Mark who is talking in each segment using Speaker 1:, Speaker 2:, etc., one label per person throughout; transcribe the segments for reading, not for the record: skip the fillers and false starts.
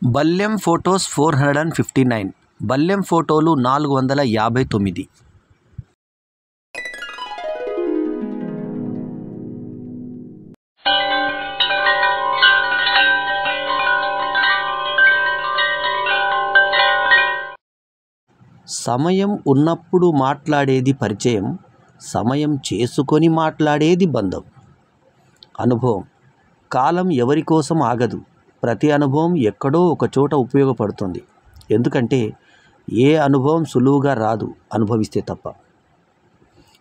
Speaker 1: బల్లెం photos 459 బల్లెం ఫోటోలు 459. సమయం ఉన్నప్పుడు మాట్లాడేది పరిచయం, సమయం చేసుకొని మాట్లాడేది బంధం. అనుభవం. కాలం ఎవరి కోసం ఆగదు. ప్రతి అనుభవం ఎక్కడో ఒక చోట ఉపయోగపడుతుంది. ఎందుకంటే ఏ అనుభవం సులువుగా రాదు అనుభవిస్తే తప్ప.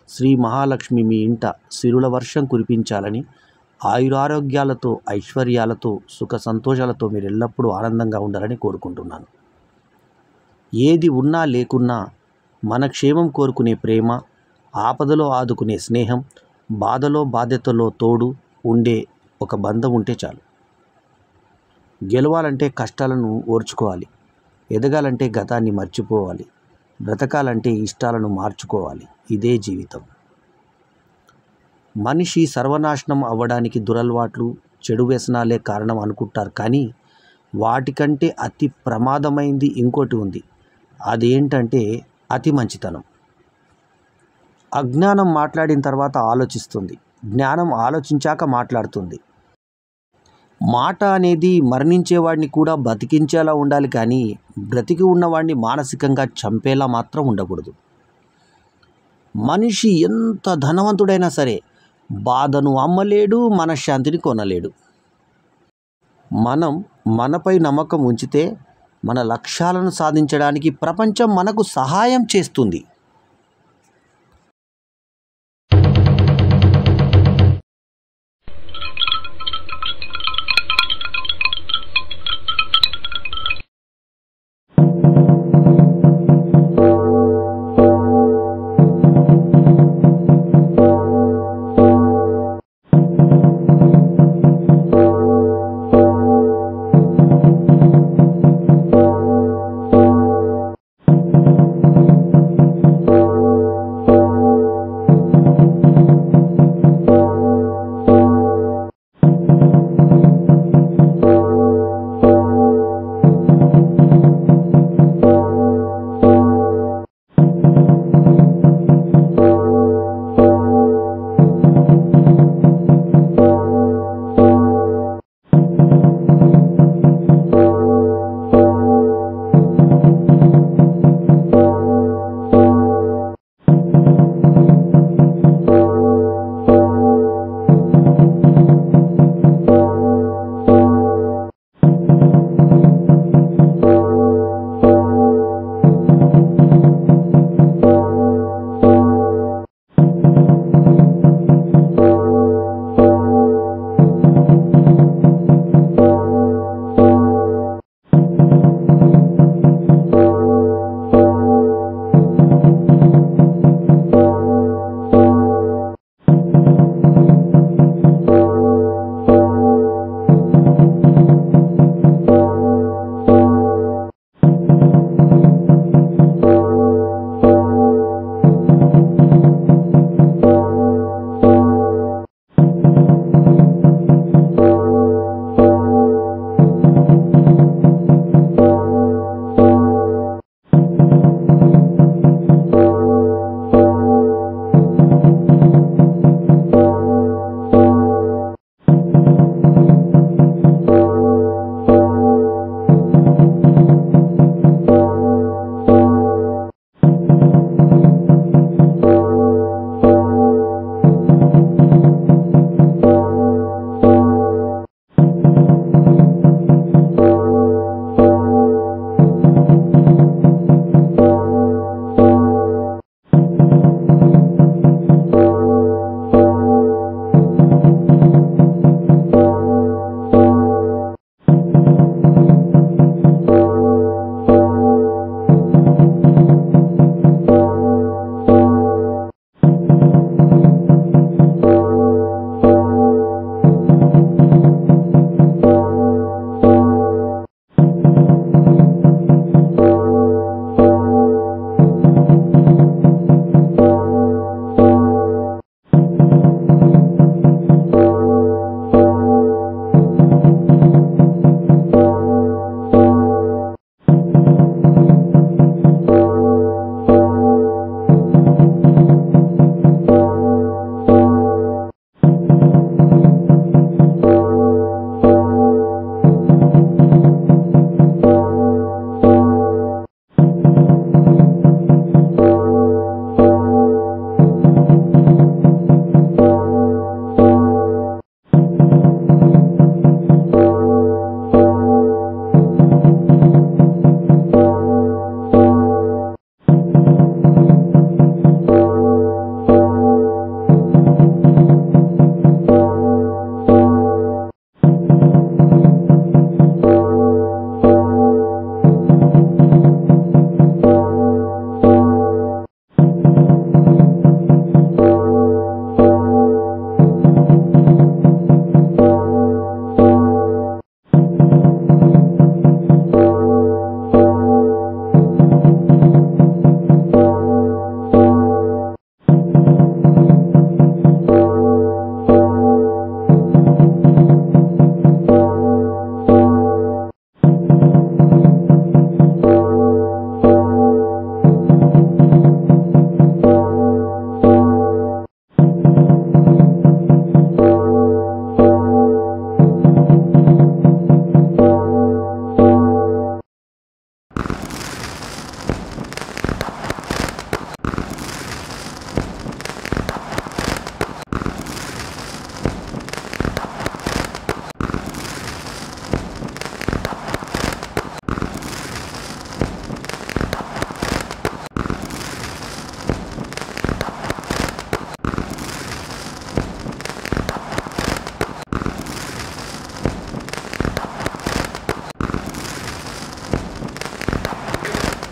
Speaker 1: శ్రీ మహాలక్ష్మి మీ ఇంట సిరుల వర్షం కురిపించాలని, ఆయురారోగ్యాలతో, ఐశ్వర్యాలతో, సుఖ సంతోషాలతో మీరు ఎల్లప్పుడూ ఆనందంగా ఉండాలని కోరుకుంటున్నాను. ఏది ఉన్నా లేకున్నా మన క్షేమం కోరుకునే ప్రేమ, ఆపదలో ఆదుకునే స్నేహం, బాధలో బాధ్యతలో తోడు ఉండే ఒక బంధం ఉంటే చాలు. గెలవాలంటే కష్టాలను ఓర్చుకోవాలి, ఎదగాలంటే గతాన్ని మర్చిపోవాలి, బ్రతకాలంటే ఇష్టాలను మార్చుకోవాలి. ఇదే జీవితం. మనిషి సర్వనాశనం అవ్వడానికి దురలవాట్లు, చెడు వ్యసనాలే కారణం అనుకుంటారు. కానీ వాటికంటే అతి ప్రమాదమైంది ఇంకోటి ఉంది. అదేంటంటే అతి మంచితనం. అజ్ఞానం మాట్లాడిన తర్వాత ఆలోచిస్తుంది, జ్ఞానం ఆలోచించాక మాట్లాడుతుంది. మాట అనేది మరణించేవాడిని కూడా బతికించేలా ఉండాలి, కానీ బ్రతికి ఉన్నవాడిని మానసికంగా చంపేలా మాత్రం ఉండకూడదు. మనిషి ఎంత ధనవంతుడైనా సరే బాధను అమ్మలేడు, మనశ్శాంతిని కొనలేడు. మనం మనపై నమ్మకం ఉంచితే మన లక్ష్యాలను సాధించడానికి ప్రపంచం మనకు సహాయం చేస్తుంది.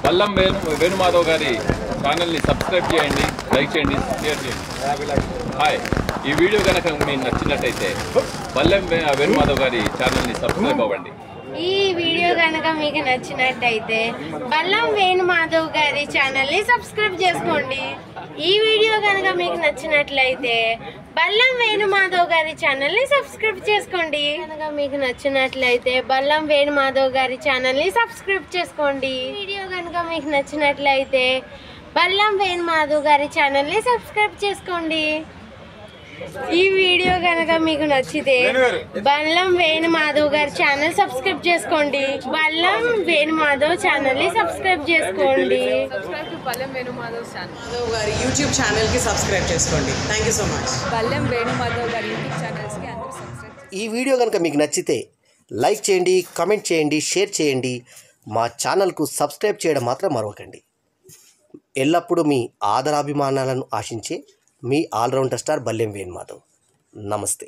Speaker 2: బల్లం వేణుమాధవ్ గారి ఛానల్ని సబ్స్క్రైబ్ చేయండి, లైక్ చేయండి, షేర్ చేయండి. హాయ్, ఈ వీడియో కనుక మీకు నచ్చినట్టయితే బల్లం వేణుమాధవ్ గారి ఛానల్ని సబ్స్క్రైబ్ అవ్వండి.
Speaker 3: ఈ వీడియో కనుక మీకు నచ్చినట్టయితే బల్లం వేణుమాధవ్ గారి ఛానల్ని సబ్స్క్రైబ్ చేసుకోండి. ఈ వీడియో కనుక మీకు నచ్చినట్లయితే బల్లం వేణుమాధవ్ గారి ఛానల్ని సబ్స్క్రైబ్ చేసుకోండి. కనుక మీకు నచ్చినట్లయితే బల్లం వేణుమాధవ్ గారి ఛానల్ని సబ్స్క్రైబ్ చేసుకోండి. వీడియో కనుక మీకు నచ్చినట్లయితే బల్లం వేణుమాధవ్ గారి ఛానల్ని సబ్స్క్రైబ్ చేసుకోండి. ఈ వీడియో కనుక మీకు నచ్చితే బల్లం వేణుమాధవ్ గారి ఛానల్ సబ్స్క్రైబ్ చేసుకోండి. బల్లం వేణుమాధవ్ ఛానల్ని సబ్స్క్రైబ్ చేసుకోండి.
Speaker 4: బల్లం వేణుమాధవ్ గారి యూట్యూబ్ ఛానల్కి సబ్స్క్రైబ్ చేసుకోండి. Thank you so much. Ballam Venumadhav గారి యూట్యూబ్ ఛానల్స్కి అందరూ సబ్స్క్రైబ్.
Speaker 1: ఈ వీడియో కనుక మీకు నచ్చితే లైక్ చేయండి, కామెంట్ చేయండి, షేర్ చేయండి. మా ఛానల్కు సబ్స్క్రైబ్ చేయడం మాత్రం మరవకండి. ఎల్లప్పుడూ మీ ఆదరాభిమానాలను ఆశించే మీ ఆల్రౌండర్ స్టార్ బల్లం వేణుమాధవ్. నమస్తే.